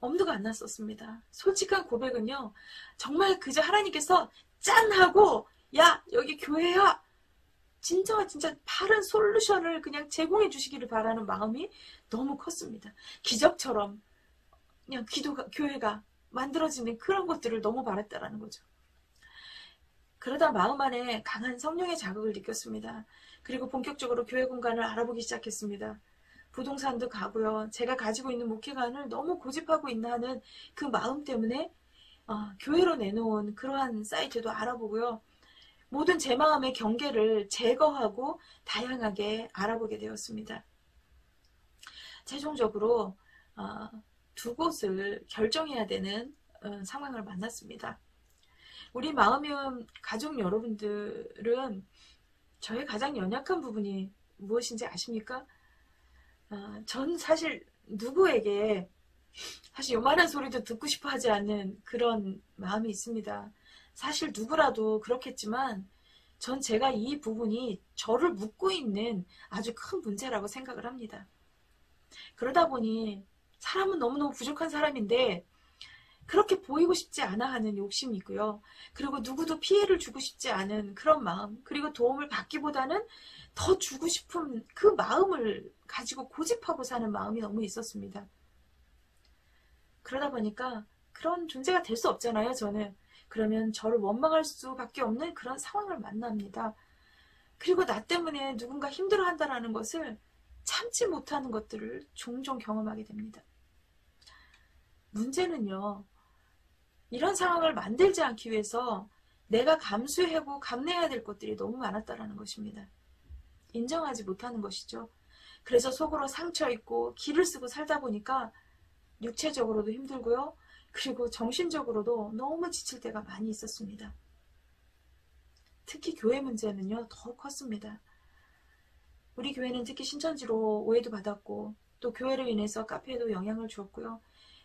엄두가 안 났었습니다. 솔직한 고백은요, 정말 그저 하나님께서 짠 하고 야 여기 교회야, 진짜 바른 솔루션을 그냥 제공해 주시기를 바라는 마음이 너무 컸습니다. 기적처럼 그냥 교회가 만들어지는 그런 것들을 너무 바랐다라는 거죠. 그러다 마음 안에 강한 성령의 자극을 느꼈습니다. 그리고 본격적으로 교회 공간을 알아보기 시작했습니다. 부동산도 가고요. 제가 가지고 있는 목회관을 너무 고집하고 있나 하는 그 마음 때문에 교회로 내놓은 그러한 사이트도 알아보고요. 모든 제 마음의 경계를 제거하고 다양하게 알아보게 되었습니다. 최종적으로 두 곳을 결정해야 되는 상황을 만났습니다. 우리 마음이온 가족 여러분들은 저의 가장 연약한 부분이 무엇인지 아십니까? 전 사실 누구에게 사실 요만한 소리도 듣고 싶어 하지 않는 그런 마음이 있습니다. 사실 누구라도 그렇겠지만 전 제가 이 부분이 저를 묶고 있는 아주 큰 문제라고 생각을 합니다. 그러다 보니 사람은 너무너무 부족한 사람인데 그렇게 보이고 싶지 않아 하는 욕심이 있고요. 그리고 누구도 피해를 주고 싶지 않은 그런 마음, 그리고 도움을 받기보다는 더 주고 싶은 그 마음을 가지고 고집하고 사는 마음이 너무 있었습니다. 그러다 보니까 그런 존재가 될 수 없잖아요, 저는. 그러면 저를 원망할 수밖에 없는 그런 상황을 만납니다. 그리고 나 때문에 누군가 힘들어한다는 것을 참지 못하는 것들을 종종 경험하게 됩니다. 문제는요, 이런 상황을 만들지 않기 위해서 내가 감수하고 감내해야 될 것들이 너무 많았다는 것입니다. 인정하지 못하는 것이죠. 그래서 속으로 상처 있고 기를 쓰고 살다 보니까 육체적으로도 힘들고요. 그리고 정신적으로도 너무 지칠 때가 많이 있었습니다. 특히 교회 문제는요, 더 컸습니다. 우리 교회는 특히 신천지로 오해도 받았고 또 교회로 인해서 카페에도 영향을 주었고요.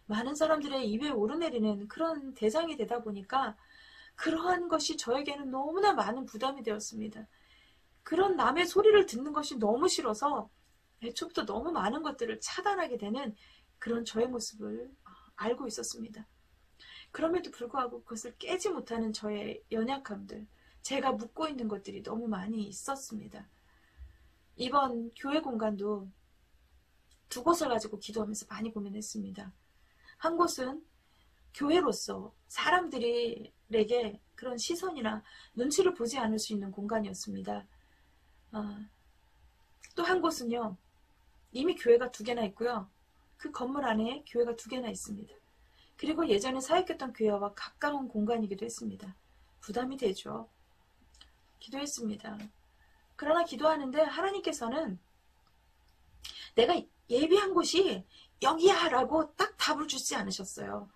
많은 사람들의 입에 오르내리는 그런 대상이 되다 보니까 그러한 것이 저에게는 너무나 많은 부담이 되었습니다. 그런 남의 소리를 듣는 것이 너무 싫어서 애초부터 너무 많은 것들을 차단하게 되는 그런 저의 모습을 알고 있었습니다. 그럼에도 불구하고 그것을 깨지 못하는 저의 연약함들, 제가 묻고 있는 것들이 너무 많이 있었습니다. 이번 교회 공간도 두 곳을 가지고 기도하면서 많이 고민했습니다. 한 곳은 교회로서 사람들에게 그런 시선이나 눈치를 보지 않을 수 있는 공간이었습니다. 또 한 곳은요, 이미 교회가 2개나 있고요. 그 건물 안에 교회가 2개나 있습니다. 그리고 예전에 사역했던 교회와 가까운 공간이기도 했습니다. 부담이 되죠. 기도했습니다. 그러나 기도하는데 하나님께서는 내가 예비한 곳이 여기야 라고 딱 답을 주지 않으셨어요.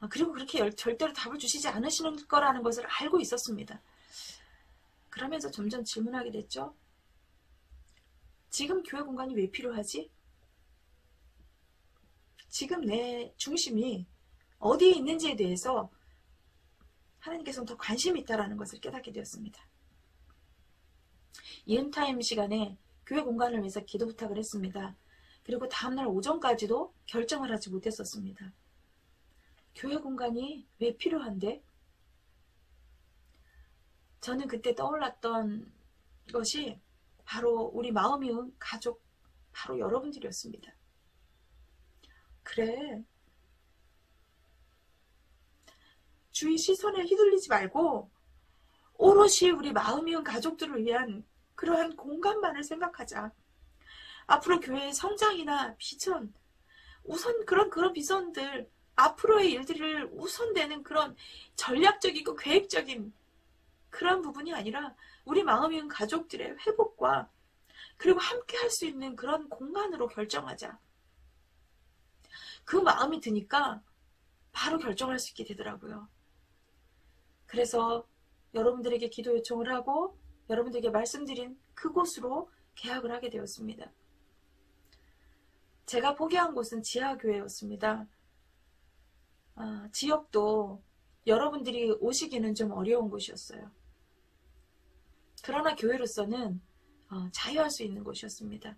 그리고 그렇게 절대로 답을 주시지 않으시는 거라는 것을 알고 있었습니다. 그러면서 점점 질문하게 됐죠. 지금 교회 공간이 왜 필요하지? 지금 내 중심이 어디에 있는지에 대해서 하나님께서는 더 관심이 있다는 것을 깨닫게 되었습니다. 이은타임 시간에 교회 공간을 위해서 기도 부탁을 했습니다. 그리고 다음날 오전까지도 결정을 하지 못했었습니다. 교회 공간이 왜 필요한데? 저는 그때 떠올랐던 것이 바로 우리 마음이온 가족, 바로 여러분들이었습니다. 그래, 주위 시선에 휘둘리지 말고 오롯이 우리 마음이온 가족들을 위한 그러한 공간만을 생각하자. 앞으로 교회의 성장이나 비전, 우선 그런 비전들, 앞으로의 일들을 우선되는 그런 전략적이고 계획적인 그런 부분이 아니라 우리 마음이온 가족들의 회복과 그리고 함께 할 수 있는 그런 공간으로 결정하자. 그 마음이 드니까 바로 결정할 수 있게 되더라고요. 그래서 여러분들에게 기도 요청을 하고 여러분들에게 말씀드린 그곳으로 계약을 하게 되었습니다. 제가 포기한 곳은 지하교회였습니다. 지역도 여러분들이 오시기는 좀 어려운 곳이었어요. 그러나 교회로서는 자유할 수 있는 곳이었습니다.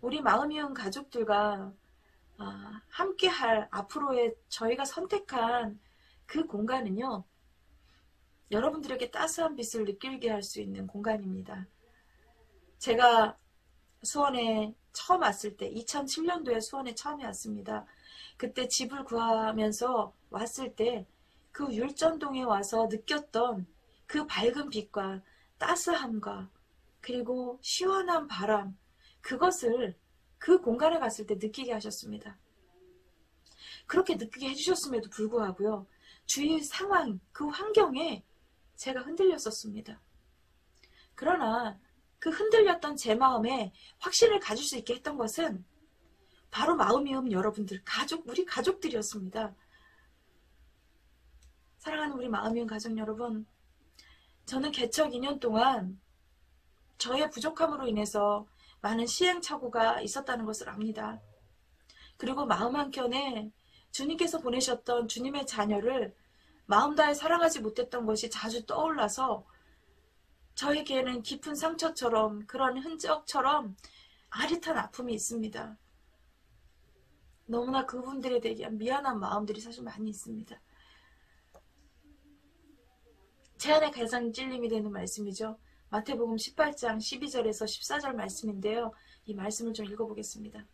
우리 마음이온 가족들과 함께할 앞으로의 저희가 선택한 그 공간은요, 여러분들에게 따스한 빛을 느끼게 할 수 있는 공간입니다. 제가 수원에 처음 왔을 때 2007년도에 수원에 처음에 왔습니다. 그때 집을 구하면서 왔을 때 그 율전동에 와서 느꼈던 그 밝은 빛과 따스함과 그리고 시원한 바람, 그것을 그 공간에 갔을 때 느끼게 하셨습니다. 그렇게 느끼게 해주셨음에도 불구하고요, 주위 상황, 그 환경에 제가 흔들렸었습니다. 그러나 그 흔들렸던 제 마음에 확신을 가질 수 있게 했던 것은 바로 마음이온 여러분들, 우리 가족들이었습니다. 사랑하는 우리 마음이온 가족 여러분, 저는 개척 2년 동안 저의 부족함으로 인해서 많은 시행착오가 있었다는 것을 압니다. 그리고 마음 한켠에 주님께서 보내셨던 주님의 자녀를 마음 다해 사랑하지 못했던 것이 자주 떠올라서 저에게는 깊은 상처처럼, 그런 흔적처럼 아릿한 아픔이 있습니다. 너무나 그분들에 대한 미안한 마음들이 사실 많이 있습니다. 제 안에 가장 찔림이 되는 말씀이죠. 마태복음 18장 12절에서 14절 말씀인데요. 이 말씀을 좀 읽어보겠습니다.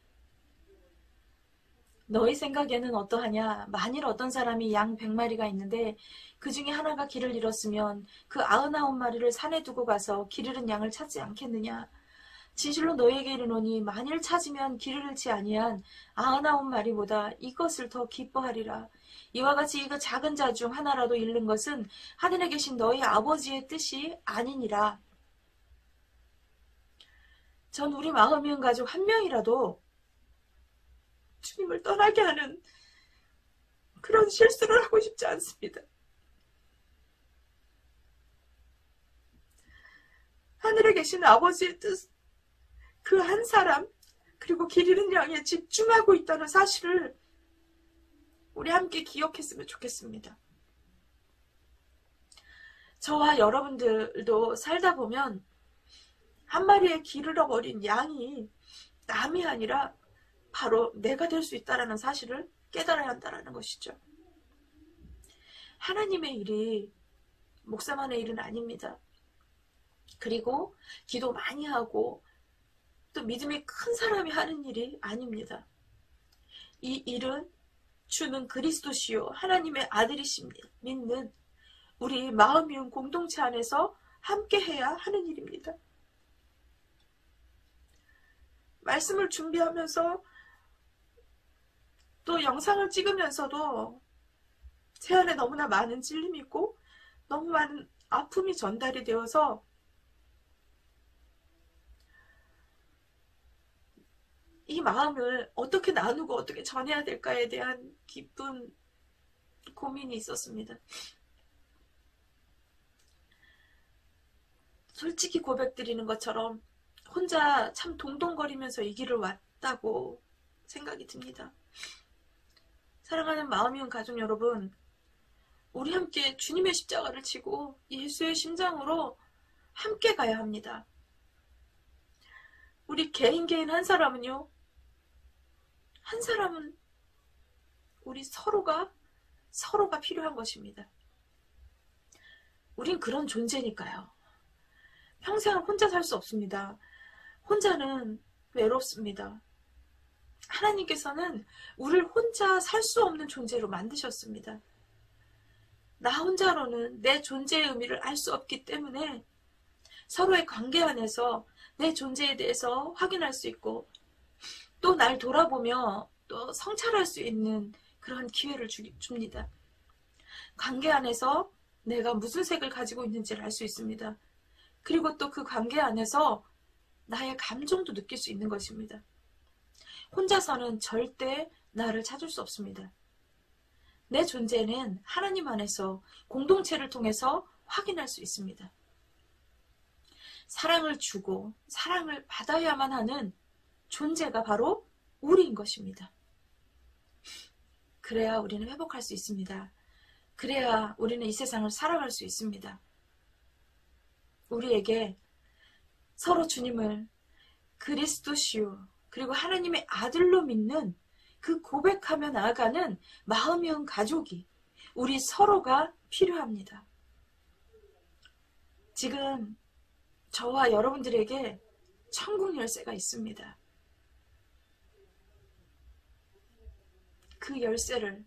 너희 생각에는 어떠하냐? 만일 어떤 사람이 양 100마리가 있는데 그 중에 하나가 길을 잃었으면 그 99마리를 산에 두고 가서 길 잃은 양을 찾지 않겠느냐? 진실로 너희에게 이르노니 만일 찾으면 길을 잃지 아니한 99마리보다 이것을 더 기뻐하리라. 이와 같이 이 작은 자 중 하나라도 잃는 것은 하늘에 계신 너희 아버지의 뜻이 아니니라. 전 우리 마음이온 가족 한 명이라도 주님을 떠나게 하는 그런 실수를 하고 싶지 않습니다. 하늘에 계신 아버지의 뜻, 그 한 사람, 그리고 길 잃은 양에 집중하고 있다는 사실을 우리 함께 기억했으면 좋겠습니다. 저와 여러분들도 살다 보면 한 마리의 길 잃어버린 양이 남이 아니라 바로 내가 될 수 있다는 사실을 깨달아야 한다는 것이죠. 하나님의 일이 목사만의 일은 아닙니다. 그리고 기도 많이 하고 또 믿음이 큰 사람이 하는 일이 아닙니다. 이 일은 주는 그리스도시요 하나님의 아들이심 믿는 우리 마음이온 공동체 안에서 함께해야 하는 일입니다. 말씀을 준비하면서 또 영상을 찍으면서도 제 안에 너무나 많은 찔림이 있고 너무 많은 아픔이 전달이 되어서 이 마음을 어떻게 나누고 어떻게 전해야 될까에 대한 깊은 고민이 있었습니다. 솔직히 고백드리는 것처럼 혼자 참 동동거리면서 이 길을 왔다고 생각이 듭니다. 사랑하는 마음이온 가족 여러분, 우리 함께 주님의 십자가를 지고 예수의 심장으로 함께 가야 합니다. 우리 개인 한 사람은요, 한 사람은 우리 서로가 필요한 것입니다. 우린 그런 존재니까요. 평생을 혼자 살 수 없습니다. 혼자는 외롭습니다. 하나님께서는 우리를 혼자 살 수 없는 존재로 만드셨습니다. 나 혼자로는 내 존재의 의미를 알 수 없기 때문에 서로의 관계 안에서 내 존재에 대해서 확인할 수 있고 또 날 돌아보며 또 성찰할 수 있는 그런 기회를 줍니다. 관계 안에서 내가 무슨 색을 가지고 있는지를 알 수 있습니다. 그리고 또 그 관계 안에서 나의 감정도 느낄 수 있는 것입니다. 혼자서는 절대 나를 찾을 수 없습니다. 내 존재는 하나님 안에서 공동체를 통해서 확인할 수 있습니다. 사랑을 주고 사랑을 받아야만 하는 존재가 바로 우리인 것입니다. 그래야 우리는 회복할 수 있습니다. 그래야 우리는 이 세상을 살아갈 수 있습니다. 우리에게 서로 주님을 그리스도시요 그리고 하나님의 아들로 믿는 그 고백하며 나아가는 마음이온 가족이 우리 서로가 필요합니다. 지금 저와 여러분들에게 천국 열쇠가 있습니다. 그 열쇠를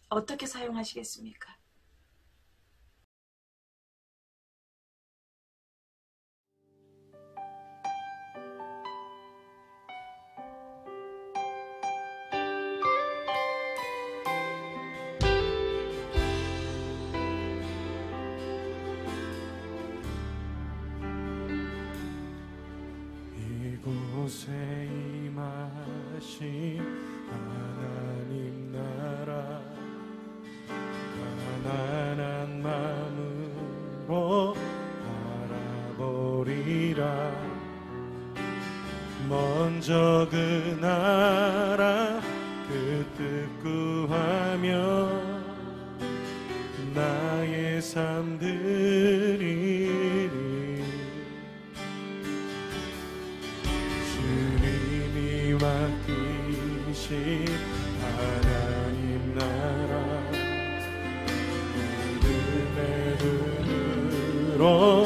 어떻게 사용하시겠습니까? 이곳에 임하신 하나님 나라 가난한 마음으로 바라보리라. 먼저 그 나라 그 뜻 구하며 나의 삶 드리리. 주님이 맡기신 하나님 나라 믿음의 눈으로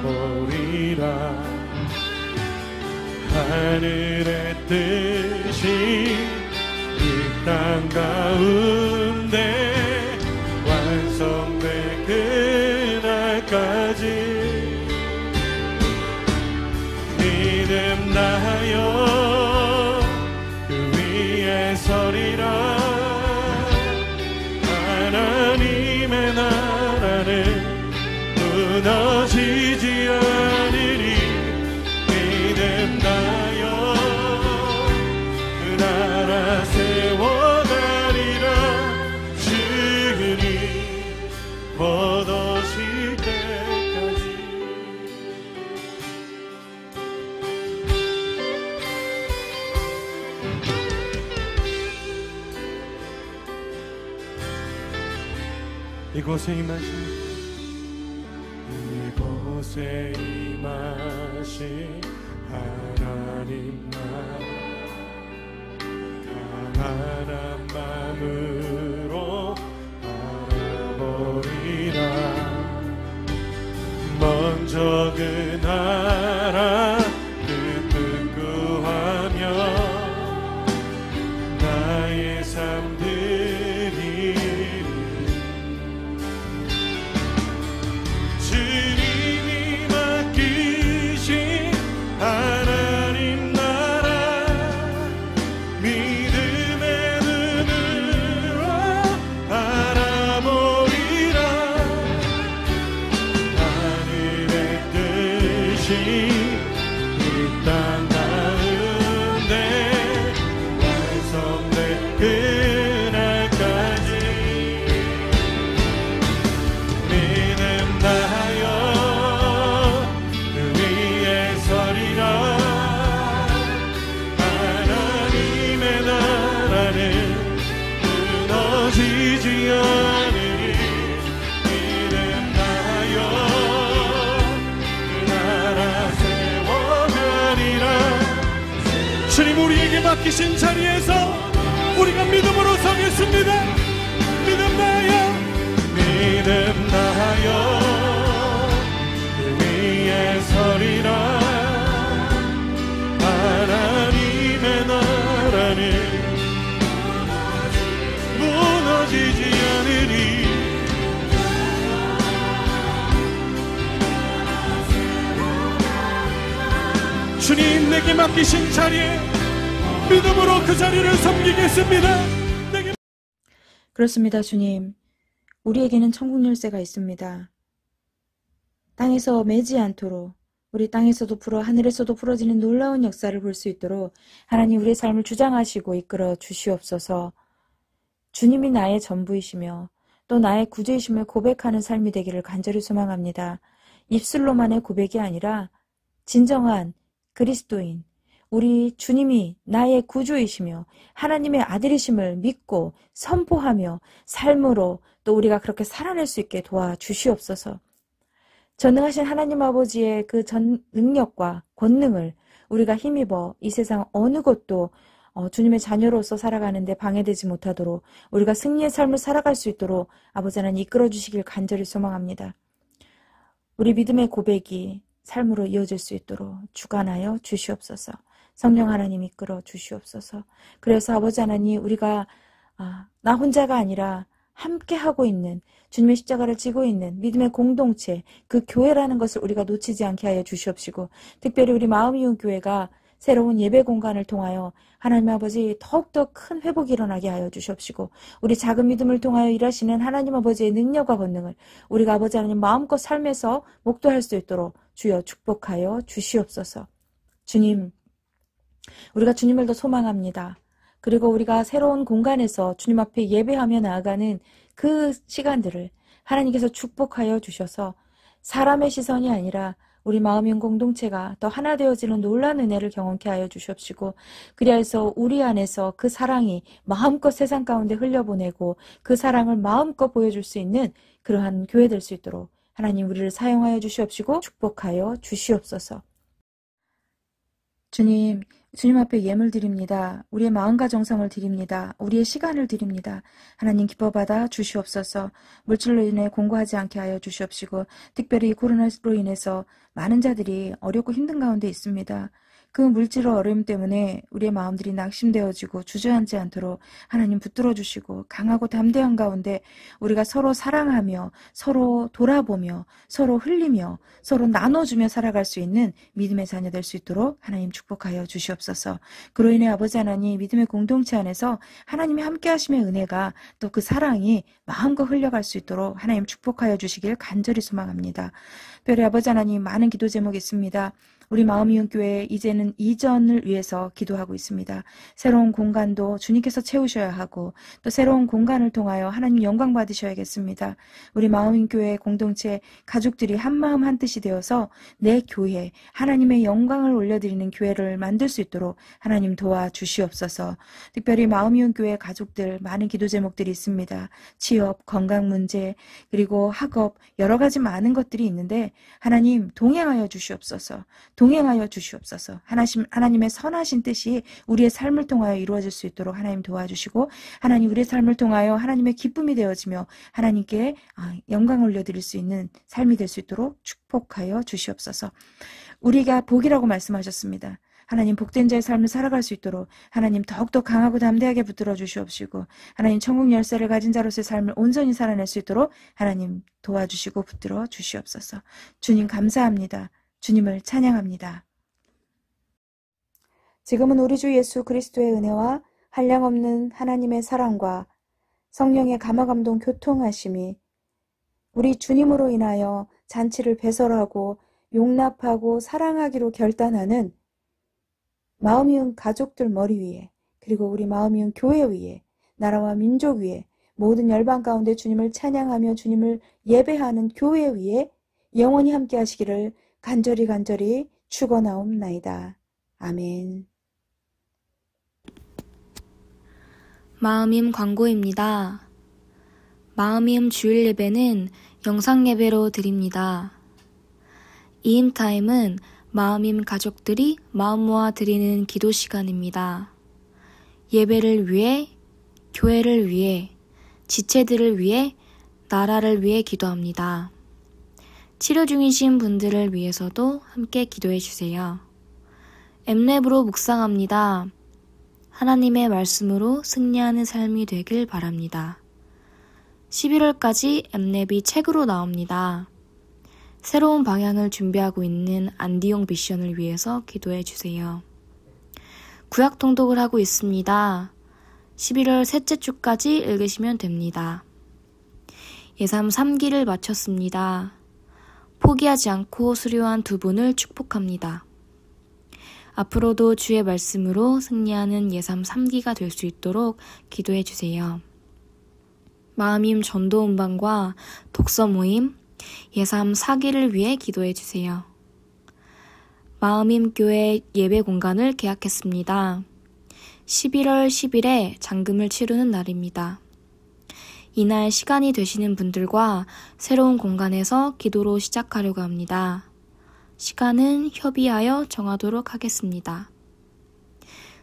바라보리라. 하늘의 뜻이 이 땅 가운데 완성될 그날까지 믿음 다하여 그 위에 서리라. 하나님의 나라는 무너지지 않으리. 믿음 다하여 그 나라 세워가리라. 주님 곧 오실 때까지. 이곳에 임하신 하나님 나라 가난한 마음으로 바라보리라. 먼저 그 나라 그 뜻 구하며 나의 삶 드리리. 주님이 맡기신 하나님 나라 믿음의 눈으로 바라보리라. 하늘의 뜻이 이 땅 가운데 완성될 그날까지 믿음 다하여 그 위에 서리라. 하나님의 나라는 무너지지 않으리. 믿음 다하여 그 나라 세워가리라. 주님 우리에게 맡기신 자리에서 우리가 믿음으로 서겠습니다. 믿음 다하여 그 위에 서리라. 하나님의 나라는 무너지지 않으리. 주님 내게 맡기신 자리에 믿음으로 그 자리를 섬기겠습니다. 내게... 그렇습니다, 주님. 우리에게는 천국 열쇠가 있습니다. 땅에서 매지 않도록 우리 땅에서도 풀어 하늘에서도 풀어지는 놀라운 역사를 볼 수 있도록 하나님 우리의 삶을 주장하시고 이끌어 주시옵소서. 주님이 나의 전부이시며 또 나의 구주이심을 고백하는 삶이 되기를 간절히 소망합니다. 입술로만의 고백이 아니라 진정한 그리스도인 우리 주님이 나의 구주이시며 하나님의 아들이심을 믿고 선포하며 삶으로 또 우리가 그렇게 살아낼 수 있게 도와주시옵소서. 전능하신 하나님 아버지의 그 능력과 권능을 우리가 힘입어 이 세상 어느 곳도 주님의 자녀로서 살아가는데 방해되지 못하도록 우리가 승리의 삶을 살아갈 수 있도록 아버지 하나님 이끌어 주시길 간절히 소망합니다. 우리 믿음의 고백이 삶으로 이어질 수 있도록 주관하여 주시옵소서. 성령 하나님 이끌어 주시옵소서. 그래서 아버지 하나님 우리가 나 혼자가 아니라 함께 하고 있는 주님의 십자가를 지고 있는 믿음의 공동체 그 교회라는 것을 우리가 놓치지 않게 하여 주시옵시고 특별히 우리 마음이온 교회가 새로운 예배 공간을 통하여 하나님 아버지 더욱더 큰 회복이 일어나게 하여 주시옵시고 우리 작은 믿음을 통하여 일하시는 하나님 아버지의 능력과 권능을 우리가 아버지 하나님 마음껏 삶에서 목도할 수 있도록 주여 축복하여 주시옵소서. 주님, 우리가 주님을 더 소망합니다. 그리고 우리가 새로운 공간에서 주님 앞에 예배하며 나아가는 그 시간들을 하나님께서 축복하여 주셔서 사람의 시선이 아니라 우리 마음인 공동체가 더 하나 되어지는 놀라운 은혜를 경험케 하여 주시옵시고 그리하여서 우리 안에서 그 사랑이 마음껏 세상 가운데 흘려보내고 그 사랑을 마음껏 보여줄 수 있는 그러한 교회 될 수 있도록 하나님 우리를 사용하여 주시옵시고 축복하여 주시옵소서. 주님 앞에 예물 드립니다. 우리의 마음과 정성을 드립니다. 우리의 시간을 드립니다. 하나님 기뻐받아 주시옵소서. 물질로 인해 공고하지 않게 하여 주시옵시고 특별히 코로나로 인해서 많은 자들이 어렵고 힘든 가운데 있습니다. 그 물질의 어려움 때문에 우리의 마음들이 낙심되어지고 주저앉지 않도록 하나님 붙들어 주시고 강하고 담대한 가운데 우리가 서로 사랑하며 서로 돌아보며 서로 흘리며 서로 나눠주며 살아갈 수 있는 믿음의 자녀 될 수 있도록 하나님 축복하여 주시옵소서. 그로 인해 아버지 하나님 믿음의 공동체 안에서 하나님이 함께 하심의 은혜가 또 그 사랑이 마음껏 흘려갈 수 있도록 하나님 축복하여 주시길 간절히 소망합니다. 특별히 아버지 하나님 많은 기도 제목이 있습니다. 우리 마음이온 교회 이제는 이전을 위해서 기도하고 있습니다. 새로운 공간도 주님께서 채우셔야 하고 또 새로운 공간을 통하여 하나님 영광 받으셔야겠습니다. 우리 마음이온 교회 공동체 가족들이 한마음 한뜻이 되어서 내 교회 하나님의 영광을 올려드리는 교회를 만들 수 있도록 하나님 도와주시옵소서. 특별히 마음이온 교회 가족들 많은 기도 제목들이 있습니다. 취업, 건강 문제, 그리고 학업 여러 가지 많은 것들이 있는데 하나님 동행하여 주시옵소서. 동행하여 주시옵소서. 하나님의 선하신 뜻이 우리의 삶을 통하여 이루어질 수 있도록 하나님 도와주시고 하나님 우리의 삶을 통하여 하나님의 기쁨이 되어지며 하나님께 영광을 올려드릴 수 있는 삶이 될 수 있도록 축복하여 주시옵소서. 우리가 복이라고 말씀하셨습니다. 하나님 복된 자의 삶을 살아갈 수 있도록 하나님 더욱더 강하고 담대하게 붙들어 주시옵시고 하나님 천국 열쇠를 가진 자로서의 삶을 온전히 살아낼 수 있도록 하나님 도와주시고 붙들어 주시옵소서. 주님 감사합니다. 주님을 찬양합니다. 지금은 우리 주 예수 그리스도의 은혜와 한량없는 하나님의 사랑과 성령의 감화감동 교통하심이 우리 주님으로 인하여 잔치를 배설하고 용납하고 사랑하기로 결단하는 마음이온 가족들 머리 위에 그리고 우리 마음이온 교회 위에 나라와 민족 위에 모든 열방 가운데 주님을 찬양하며 주님을 예배하는 교회 위에 영원히 함께 하시기를 간절히 축원하옵나이다. 아멘. 마음임 광고입니다. 마음임 주일 예배는 영상 예배로 드립니다. 이임타임은 마음임 가족들이 마음 모아 드리는 기도 시간입니다. 예배를 위해, 교회를 위해, 지체들을 위해, 나라를 위해 기도합니다. 치료 중이신 분들을 위해서도 함께 기도해 주세요. 엠랩으로 묵상합니다. 하나님의 말씀으로 승리하는 삶이 되길 바랍니다. 11월까지 엠랩이 책으로 나옵니다. 새로운 방향을 준비하고 있는 안디용 미션을 위해서 기도해 주세요. 구약 통독을 하고 있습니다. 11월 셋째 주까지 읽으시면 됩니다. 예삼 3기를 마쳤습니다. 포기하지 않고 수료한 두 분을 축복합니다. 앞으로도 주의 말씀으로 승리하는 예삼 3기가 될 수 있도록 기도해 주세요. 마음임 전도 음반과 독서 모임 예삼 4기를 위해 기도해 주세요. 마음임 교회 예배 공간을 계약했습니다. 11월 10일에 잔금을 치르는 날입니다. 이날 시간이 되시는 분들과 새로운 공간에서 기도로 시작하려고 합니다. 시간은 협의하여 정하도록 하겠습니다.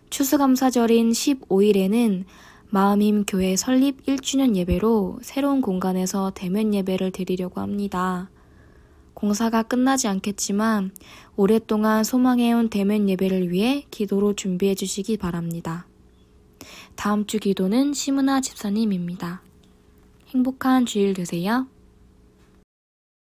추수감사절인 15일에는 마음임 교회 설립 1주년 예배로 새로운 공간에서 대면 예배를 드리려고 합니다. 공사가 끝나지 않겠지만 오랫동안 소망해온 대면 예배를 위해 기도로 준비해 주시기 바랍니다. 다음 주 기도는 심은아 집사님입니다. 행복한 주일 되세요.